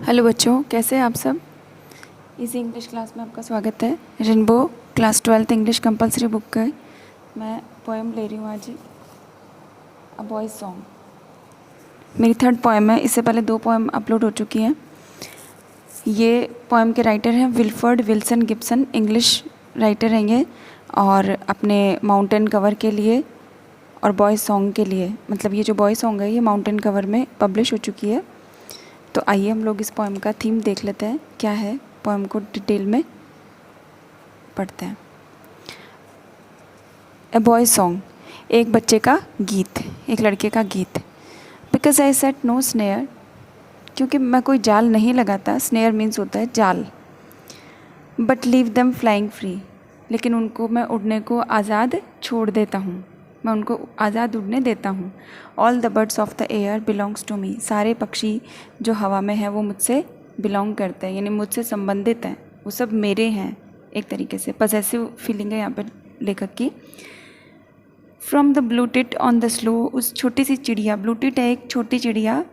Hello बच्चों, कैसे हैं आप सब। इसी इंग्लिश क्लास में आपका स्वागत है। Rainbow class 12th English compulsory book का मैं पोएम ले रही हूँ आज। अ बॉयज़ सॉन्ग मेरी थर्ड पोएम है। इससे पहले 2 पोएम अपलोड हो चुकी हैं। ये पोएम के राइटर हैं Wilfrid Wilson Gibson, English writer हैं ये, और अपने माउंटेन कवर के लिए और बॉयज़ सॉन्ग के लिए, मतलब ये जो बॉयज़ सॉन्ग है ये माउंटेन कवर में पब्लिश हो चुकी है। तो आइए हम लोग इस पोएम का थीम देख लेते हैं क्या है। पोएम को डिटेल में पढ़ते हैं। ए बॉय सॉन्ग, एक बच्चे का गीत, एक लड़के का गीत। Because I set no snare, क्योंकि मैं कोई जाल नहीं लगाता। स्नेयर मीन्स होता है जाल। But leave them flying free, लेकिन उनको मैं उड़ने को आज़ाद छोड़ देता हूँ, मैं उनको आज़ाद उड़ने देता हूँ। All the birds of the air belongs to me, सारे पक्षी जो हवा में हैं वो मुझसे बिलोंग करते हैं, यानी मुझसे संबंधित हैं, वो सब मेरे हैं। एक तरीके से पजेसिव फीलिंग है यहाँ पर लेखक की। From the blue tit on the slow, उस छोटी सी चिड़िया, ब्लू टिट है एक छोटी चिड़िया,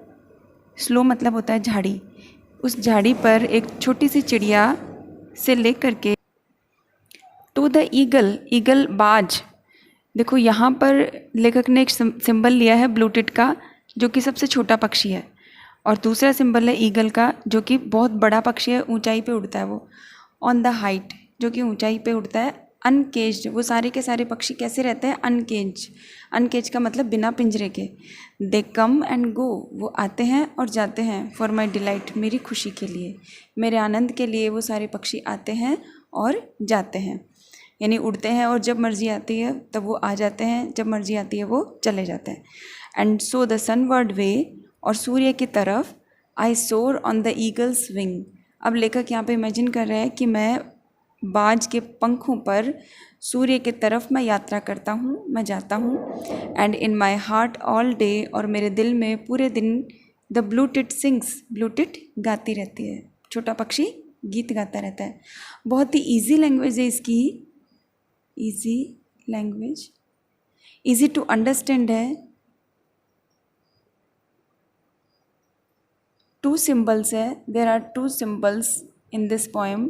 स्लो मतलब होता है झाड़ी, उस झाड़ी पर एक छोटी सी चिड़िया से लेकर के टू द ईगल, ईगल बाज। देखो यहाँ पर लेखक ने एक सिंबल लिया है ब्लू टिट का, जो कि सबसे छोटा पक्षी है, और दूसरा सिंबल है ईगल का, जो कि बहुत बड़ा पक्षी है, ऊंचाई पे उड़ता है वो। ऑन द हाइट, जो कि ऊंचाई पे उड़ता है। अनकेज्ड, वो सारे के सारे पक्षी कैसे रहते हैं, अनकेज। अनकेज का मतलब बिना पिंजरे के। दे कम एंड गो, वो आते हैं और जाते हैं। फॉर माई डिलाइट, मेरी खुशी के लिए, मेरे आनंद के लिए वो सारे पक्षी आते हैं और जाते हैं, यानी उड़ते हैं, और जब मर्जी आती है तब वो आ जाते हैं, जब मर्जी आती है वो चले जाते हैं। एंड सो द सनवर्ड वे, और सूर्य की तरफ। आई सोर ऑन द ईगल्स विंग, अब लेखक यहाँ पे इमेजिन कर रहे हैं कि मैं बाज के पंखों पर सूर्य की तरफ मैं यात्रा करता हूँ, मैं जाता हूँ। And in my heart all day, और मेरे दिल में पूरे दिन the blue tit sings, blue tit गाती रहती है, छोटा पक्षी गीत गाता रहता है। बहुत ही ईजी लैंग्वेज है इसकी, easy language, easy to understand है। 2 सिंबल्स है, there are 2 symbols in this poem.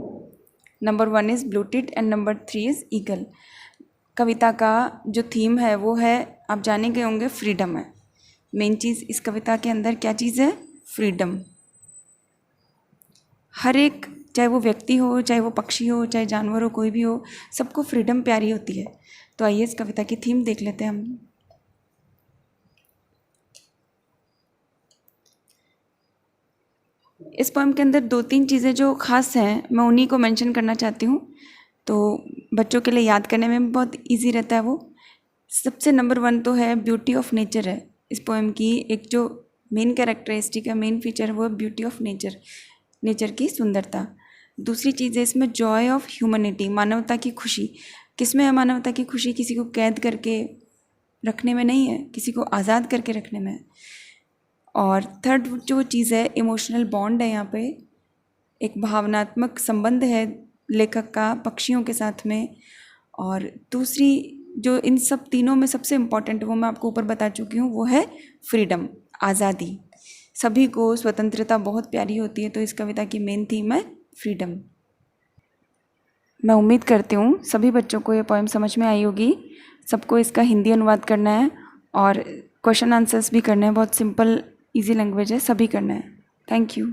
Number 1 is blue tit and number 3 is eagle. कविता का जो थीम है वो है, आप जाने गए होंगे, फ्रीडम है। मेन चीज़ इस कविता के अंदर क्या चीज़ है, फ्रीडम। हर एक, चाहे वो व्यक्ति हो, चाहे वो पक्षी हो, चाहे जानवर हो, कोई भी हो, सबको फ्रीडम प्यारी होती है। तो आइए इस कविता की थीम देख लेते हैं हम। इस पोएम के अंदर 2-3 चीज़ें जो खास हैं, मैं उन्हीं को मेंशन करना चाहती हूँ, तो बच्चों के लिए याद करने में बहुत इजी रहता है वो। सबसे नंबर 1 तो है ब्यूटी ऑफ नेचर है इस पोएम की। एक जो मेन कैरेक्टरिस्टिक है, मेन फीचर है, वो है ब्यूटी ऑफ नेचर, नेचर की सुंदरता। दूसरी चीज़ है इसमें जॉय ऑफ ह्यूमैनिटी, मानवता की खुशी। किसमें है मानवता की खुशी, किसी को कैद करके रखने में नहीं है, किसी को आज़ाद करके रखने में है। और थर्ड जो चीज़ है, इमोशनल बॉन्ड है यहाँ पे, एक भावनात्मक संबंध है लेखक का पक्षियों के साथ में। और दूसरी जो इन सब तीनों में सबसे इम्पॉर्टेंट, वो मैं आपको ऊपर बता चुकी हूँ, वो है फ्रीडम, आज़ादी। सभी को स्वतंत्रता बहुत प्यारी होती है, तो इस कविता की मेन थीम है फ्रीडम। मैं उम्मीद करती हूँ सभी बच्चों को ये पोएम समझ में आई होगी। सबको इसका हिंदी अनुवाद करना है और क्वेश्चन आंसर्स भी करने हैं। बहुत सिंपल इजी लैंग्वेज है, सभी करना है। Thank you.